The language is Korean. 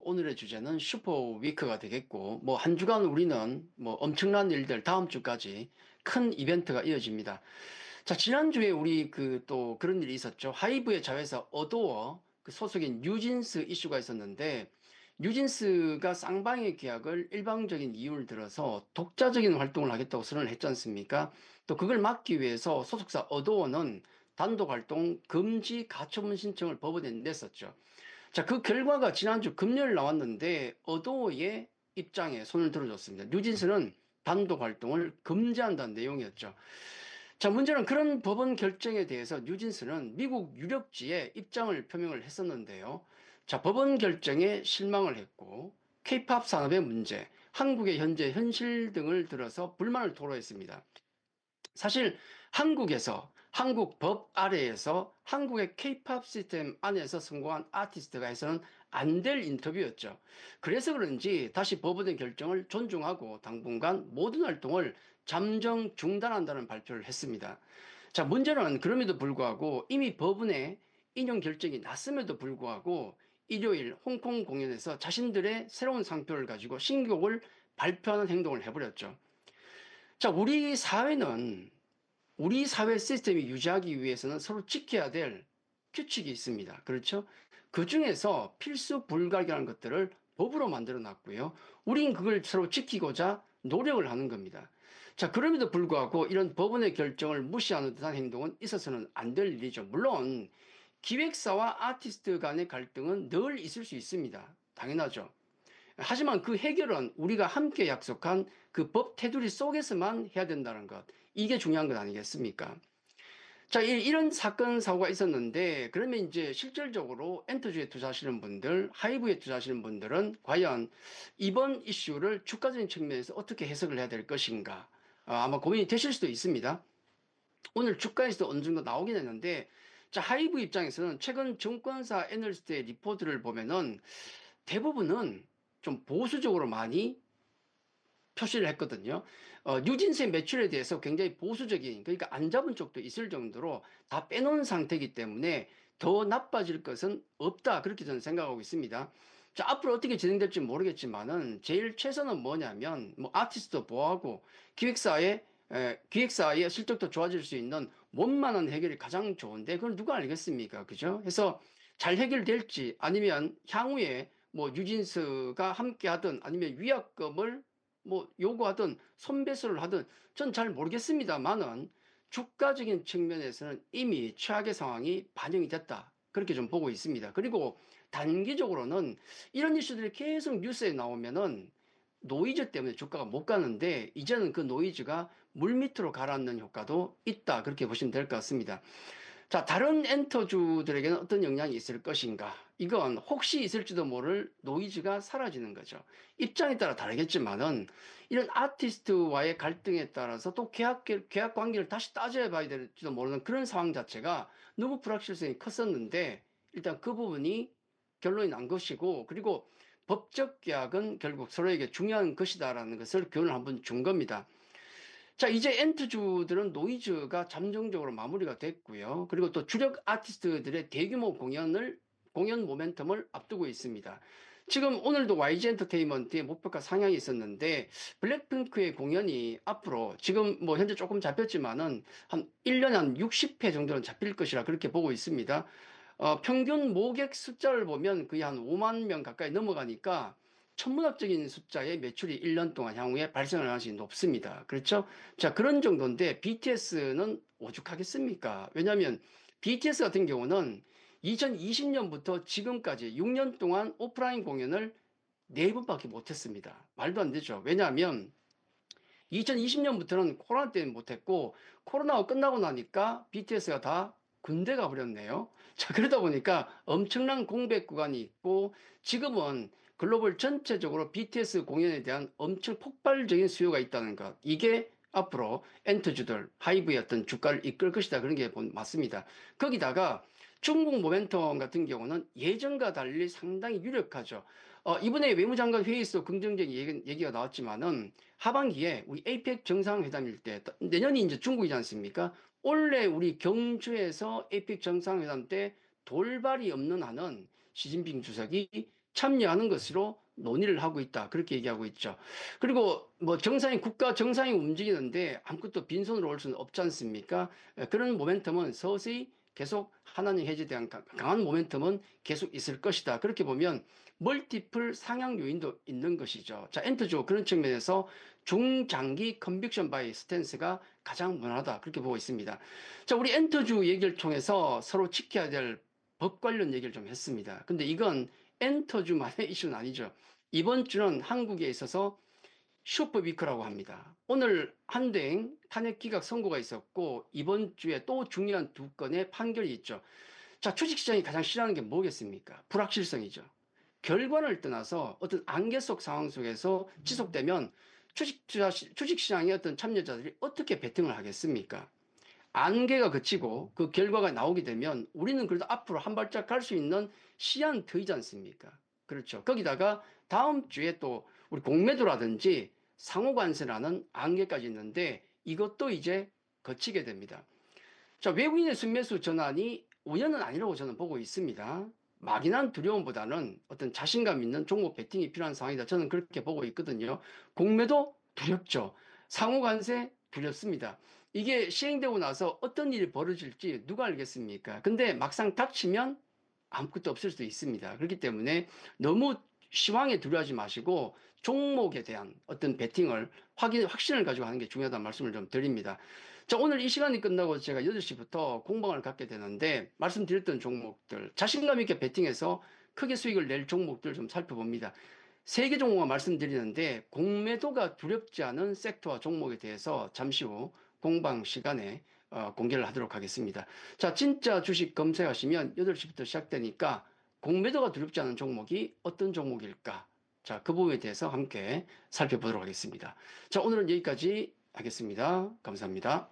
오늘의 주제는 슈퍼 위크가 되겠고, 뭐, 한 주간 우리는 뭐 엄청난 일들 다음 주까지 큰 이벤트가 이어집니다. 자, 지난주에 우리 또 그런 일이 있었죠. 하이브의 자회사 어도어 그 소속인 뉴진스 이슈가 있었는데, 뉴진스가 쌍방의 계약을 일방적인 이유를 들어서 독자적인 활동을 하겠다고 선언을 했지 않습니까? 또 그걸 막기 위해서 소속사 어도어는 단독 활동 금지 가처분 신청을 법원에 냈었죠. 자, 그 결과가 지난주 금요일 나왔는데 어도의 입장에 손을 들어줬습니다. 뉴진스는 단독 활동을 금지한다는 내용이었죠. 자, 문제는 그런 법원 결정에 대해서 뉴진스는 미국 유력지에 입장을 표명을 했었는데요. 자, 법원 결정에 실망을 했고 케이팝 산업의 문제, 한국의 현재 현실 등을 들어서 불만을 토로했습니다. 사실 한국에서 한국 법 아래에서 한국의 케이팝 시스템 안에서 성공한 아티스트가 해서는 안 될 인터뷰였죠. 그래서 그런지 다시 법원의 결정을 존중하고 당분간 모든 활동을 잠정 중단한다는 발표를 했습니다. 자, 문제는 그럼에도 불구하고 이미 법원의 인용 결정이 났음에도 불구하고 일요일 홍콩 공연에서 자신들의 새로운 상표를 가지고 신곡을 발표하는 행동을 해버렸죠. 자, 우리 사회 시스템이 유지하기 위해서는 서로 지켜야 될 규칙이 있습니다. 그렇죠? 그 중에서 필수 불가결한 것들을 법으로 만들어 놨고요. 우린 그걸 서로 지키고자 노력을 하는 겁니다. 자, 그럼에도 불구하고 이런 법원의 결정을 무시하는 듯한 행동은 있어서는 안 될 일이죠. 물론 기획사와 아티스트 간의 갈등은 늘 있을 수 있습니다. 당연하죠. 하지만 그 해결은 우리가 함께 약속한 그 법 테두리 속에서만 해야 된다는 것. 이게 중요한 것 아니겠습니까? 자, 이런 사건, 사고가 있었는데, 그러면 이제 실질적으로 엔터주에 투자하시는 분들, 하이브에 투자하시는 분들은 과연 이번 이슈를 주가적인 측면에서 어떻게 해석을 해야 될 것인가? 아마 고민이 되실 수도 있습니다. 오늘 주가에서도 어느 정도 나오긴 했는데, 자, 하이브 입장에서는 최근 증권사 애널리스트의 리포트를 보면은 대부분은 좀 보수적으로 많이 표시를 했거든요. 뉴진스의 매출에 대해서 굉장히 보수적인, 그러니까 안 잡은 쪽도 있을 정도로 다 빼놓은 상태이기 때문에 더 나빠질 것은 없다. 그렇게 저는 생각하고 있습니다. 자, 앞으로 어떻게 진행될지 모르겠지만은 제일 최선은 뭐냐면, 뭐, 아티스트도 보호하고 기획사의 실적도 좋아질 수 있는 원만한 해결이 가장 좋은데, 그걸 누가 알겠습니까? 그죠? 그래서 잘 해결될지 아니면 향후에 뭐 뉴진스가 함께 하든 아니면 위약금을 뭐 요구하든 손배소를 하든 전 잘 모르겠습니다만은 주가적인 측면에서는 이미 최악의 상황이 반영이 됐다. 그렇게 좀 보고 있습니다. 그리고 단기적으로는 이런 이슈들이 계속 뉴스에 나오면은 노이즈 때문에 주가가 못 가는데 이제는 그 노이즈가 물밑으로 가라앉는 효과도 있다. 그렇게 보시면 될 것 같습니다. 자, 다른 엔터주들에게는 어떤 영향이 있을 것인가? 이건 혹시 있을지도 모를 노이즈가 사라지는 거죠. 입장에 따라 다르겠지만은 이런 아티스트와의 갈등에 따라서 또 계약 관계를 다시 따져야 봐야 될지도 모르는 그런 상황 자체가 너무 불확실성이 컸었는데 일단 그 부분이 결론이 난 것이고 그리고 법적 계약은 결국 서로에게 중요한 것이다라는 것을 교훈을 한번 준 겁니다. 자, 이제 엔트주들은 노이즈가 잠정적으로 마무리가 됐고요. 그리고 또 주력 아티스트들의 대규모 공연 모멘텀을 앞두고 있습니다. 지금 오늘도 YG 엔터테인먼트의 목표가 상향이 있었는데, 블랙핑크의 공연이 앞으로 지금 뭐 현재 조금 잡혔지만은 한 1년에 한 60회 정도는 잡힐 것이라 그렇게 보고 있습니다. 평균 모객 숫자를 보면 거의 한 5만 명 가까이 넘어가니까 천문학적인 숫자의 매출이 1년 동안 향후에 발생할 가능성이 높습니다. 그렇죠? 자, 그런 정도인데 BTS는 오죽하겠습니까? 왜냐하면 BTS 같은 경우는 2020년부터 지금까지 6년 동안 오프라인 공연을 4번밖에 못했습니다. 말도 안 되죠. 왜냐하면 2020년부터는 코로나 때문에 못했고 코로나가 끝나고 나니까 BTS가 다 군대 가버렸네요. 자, 그러다 보니까 엄청난 공백 구간이 있고 지금은 글로벌 전체적으로 BTS 공연에 대한 엄청 폭발적인 수요가 있다는 것. 이게 앞으로 엔터주들, 하이브의 어떤 주가를 이끌 것이다. 그런 게 맞습니다. 거기다가 중국 모멘텀 같은 경우는 예전과 달리 상당히 유력하죠. 이번에 외무장관 회의에서 긍정적인 얘기가 나왔지만은 하반기에 우리 에이펙 정상회담일 때 내년이 이제 중국이지 않습니까? 올해 우리 경주에서 에이펙 정상회담 때 돌발이 없는 한은 시진핑 주석이 참여하는 것으로 논의를 하고 있다. 그렇게 얘기하고 있죠. 그리고 뭐 국가 정상이 움직이는데 아무것도 빈손으로 올 수는 없지 않습니까? 그런 모멘텀은 서서히 계속 한한령 해제에 대한 강한 모멘텀은 계속 있을 것이다. 그렇게 보면 멀티플 상향 요인도 있는 것이죠. 자, 엔터주 그런 측면에서 중장기 컨빅션 바이 스탠스가 가장 무난하다. 그렇게 보고 있습니다. 자, 우리 엔터주 얘기를 통해서 서로 지켜야 될 법 관련 얘기를 좀 했습니다. 근데 이건 엔터주만의 이슈는 아니죠. 이번 주는 한국에 있어서 슈퍼위크라고 합니다. 오늘 한대행 탄핵 기각 선고가 있었고 이번 주에 또 중요한 두 건의 판결이 있죠. 자, 주식시장이 가장 싫어하는 게 뭐겠습니까? 불확실성이죠. 결과를 떠나서 어떤 안개 속 상황 속에서 지속되면 주식시장의 어떤 참여자들이 어떻게 베팅을 하겠습니까? 안개가 그치고 그 결과가 나오게 되면 우리는 그래도 앞으로 한 발짝 갈 수 있는 시간 트이지 않습니까? 그렇죠. 거기다가 다음 주에 또 우리 공매도라든지 상호관세라는 안개까지 있는데 이것도 이제 거치게 됩니다. 자, 외국인의 순매수 전환이 우연은 아니라고 저는 보고 있습니다. 막연한 두려움보다는 어떤 자신감 있는 종목 베팅이 필요한 상황이다. 저는 그렇게 보고 있거든요. 공매도 두렵죠. 상호관세 두렵습니다. 이게 시행되고 나서 어떤 일이 벌어질지 누가 알겠습니까? 근데 막상 닥치면 아무것도 없을 수도 있습니다. 그렇기 때문에 너무 시황에 두려워하지 마시고 종목에 대한 어떤 베팅을 확신을 가지고 하는 게 중요하다는 말씀을 좀 드립니다. 자, 오늘 이 시간이 끝나고 제가 8시부터 공방을 갖게 되는데 말씀드렸던 종목들 자신감 있게 베팅해서 크게 수익을 낼 종목들 좀 살펴봅니다. 3개 종목만 말씀드리는데 공매도가 두렵지 않은 섹터와 종목에 대해서 잠시 후 공방 시간에 공개를 하도록 하겠습니다. 자, 진짜 주식 검색하시면 8시부터 시작되니까 공매도가 두렵지 않은 종목이 어떤 종목일까? 자, 그 부분에 대해서 함께 살펴보도록 하겠습니다. 자, 오늘은 여기까지 하겠습니다. 감사합니다.